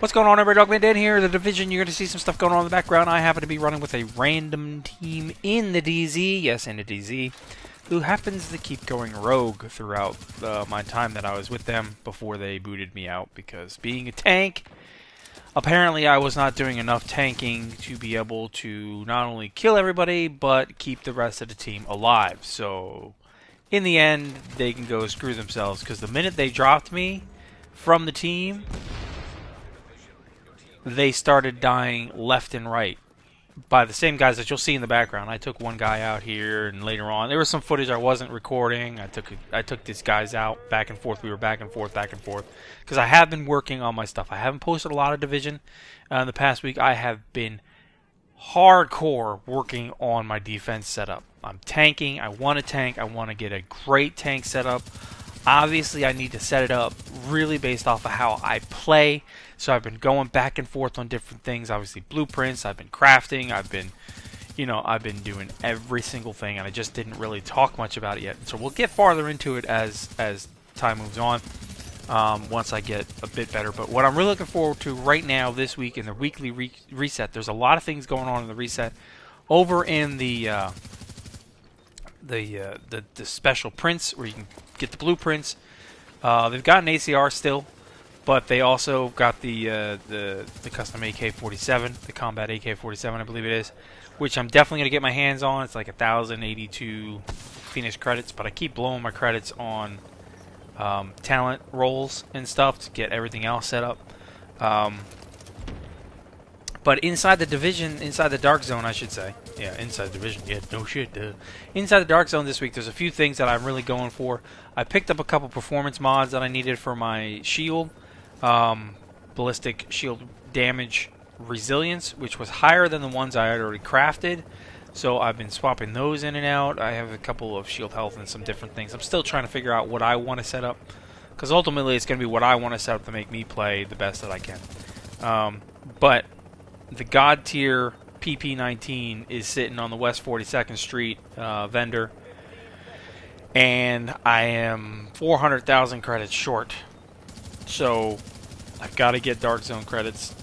What's going on, everybody? Dogman Dan here. The Division, you're going to see some stuff going on in the background. I happen to be running with a random team in the DZ, yes, in the DZ, who happens to keep going rogue throughout my time that I was with them before they booted me out, because being a tank, apparently I was not doing enough tanking to be able to not only kill everybody, but keep the rest of the team alive. So, in the end, they can go screw themselves, because the minute they dropped me from the team, they started dying left and right by the same guys that you'll see in the background. I took one guy out here, and later on there was some footage I wasn't recording. I took these guys out back and forth. We were back and forth, because I have been working on my stuff. I haven't posted a lot of Division in the past week. I have been hardcore working on my defense setup. I'm tanking. I want to tank. I want to get a great tank setup. Obviously, I need to set it up really based off of how I play. So I've been going back and forth on different things. Obviously, blueprints. I've been crafting. I've been doing every single thing, and I just didn't really talk much about it yet. So we'll get farther into it as time moves on. Once I get a bit better. But what I'm really looking forward to right now, this week in the weekly reset, there's a lot of things going on in the reset. Over in the special prints where you can get the blueprints. They've got an ACR still, but they also got the custom AK-47, the combat AK-47, I believe it is, which I'm definitely gonna get my hands on. It's like 1,082 Phoenix credits, but I keep blowing my credits on talent rolls and stuff to get everything else set up. But inside the Division, inside the Dark Zone, I should say. Yeah, inside the Division. Yeah, no shit, duh. Inside the Dark Zone this week, there's a few things that I'm really going for. I picked up a couple performance mods that I needed for my shield. Ballistic shield damage resilience, which was higher than the ones I had already crafted. So I've been swapping those in and out. I have a couple of shield health and some different things. I'm still trying to figure out what I want to set up, because ultimately it's going to be what I want to set up to make me play the best that I can. But the God tier PP19 is sitting on the West 42nd Street vendor, and I am 400,000 credits short. So I've got to get Dark Zone credits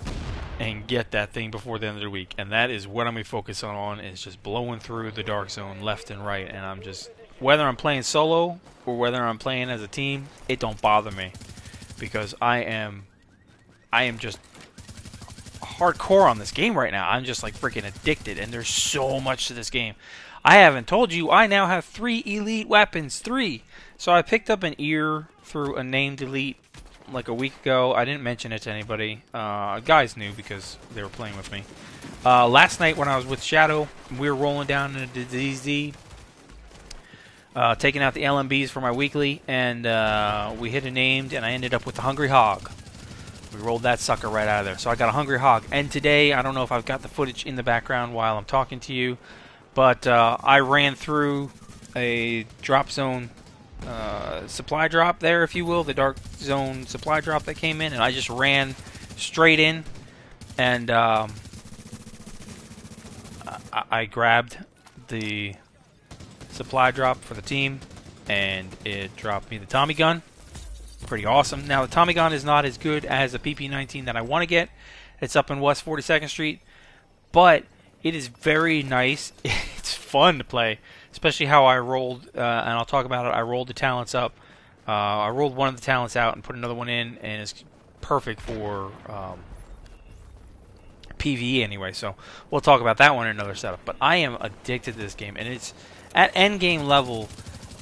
and get that thing before the end of the week, and that is what I'm going to focus on, is just blowing through the Dark Zone left and right. And I'm just, whether I'm playing solo or whether I'm playing as a team, it don't bother me, because I am just hardcore on this game right now. I'm just like freaking addicted, and there's so much to this game. I haven't told you, I now have 3 elite weapons. 3. So I picked up an ear through a named elite like a week ago. I didn't mention it to anybody. Guys knew because they were playing with me. Last night when I was with Shadow, we were rolling down into the DZ, taking out the LMBs for my weekly, and we hit a named, and I ended up with the Hungry Hog. We rolled that sucker right out of there. So I got a Hungry Hog. And today, I don't know if I've got the footage in the background while I'm talking to you, but I ran through a drop zone supply drop there, if you will, the Dark Zone supply drop that came in, and I just ran straight in, and I grabbed the supply drop for the team, and it dropped me the Tommy gun. Pretty awesome. Now, the Tommy gun is not as good as the PP19 that I want to get. It's up in West 42nd Street, but it is very nice. It's fun to play, especially how I rolled, and I'll talk about it. I rolled the talents up. I rolled one of the talents out and put another one in, and it's perfect for PvE anyway, so we'll talk about that one in another setup. But I am addicted to this game, and it's at end game level.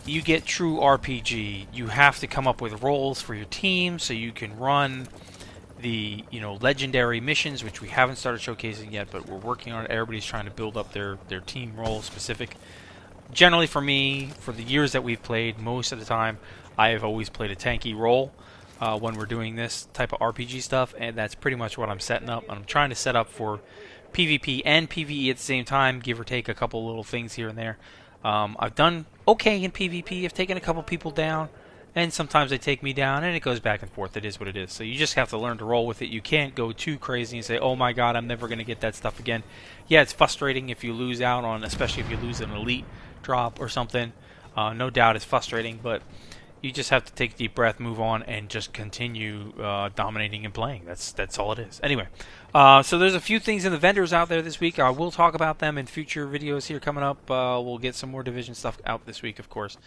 You get true RPG. You have to come up with roles for your team so you can run the legendary missions, which we haven't started showcasing yet, but we're working on it. Everybody's trying to build up their team role specific. Generally, for me, for the years that we've played, most of the time I have always played a tanky role when we're doing this type of RPG stuff, and that's pretty much what I'm setting up. I'm trying to set up for PvP and PvE at the same time, give or take a couple little things here and there. I've done okay in PvP. I've taken a couple people down, and sometimes they take me down, and it goes back and forth. It is what it is. So you just have to learn to roll with it. You can't go too crazy and say, oh my god, I'm never going to get that stuff again. Yeah, it's frustrating if you lose out on, especially if you lose an elite drop or something. No doubt it's frustrating, but You just have to take a deep breath, move on, and just continue dominating and playing. That's all it is. Anyway, so there's a few things in the vendors out there this week. I will talk about them in future videos here coming up. We'll get some more Division stuff out this week, of course.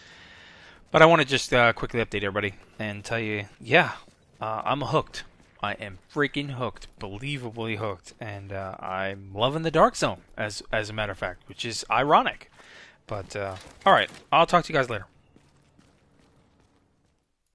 But I want to just quickly update everybody and tell you, yeah, I'm hooked. I am freaking hooked, believably hooked, and I'm loving the Dark Zone, as a matter of fact, which is ironic. But all right, I'll talk to you guys later.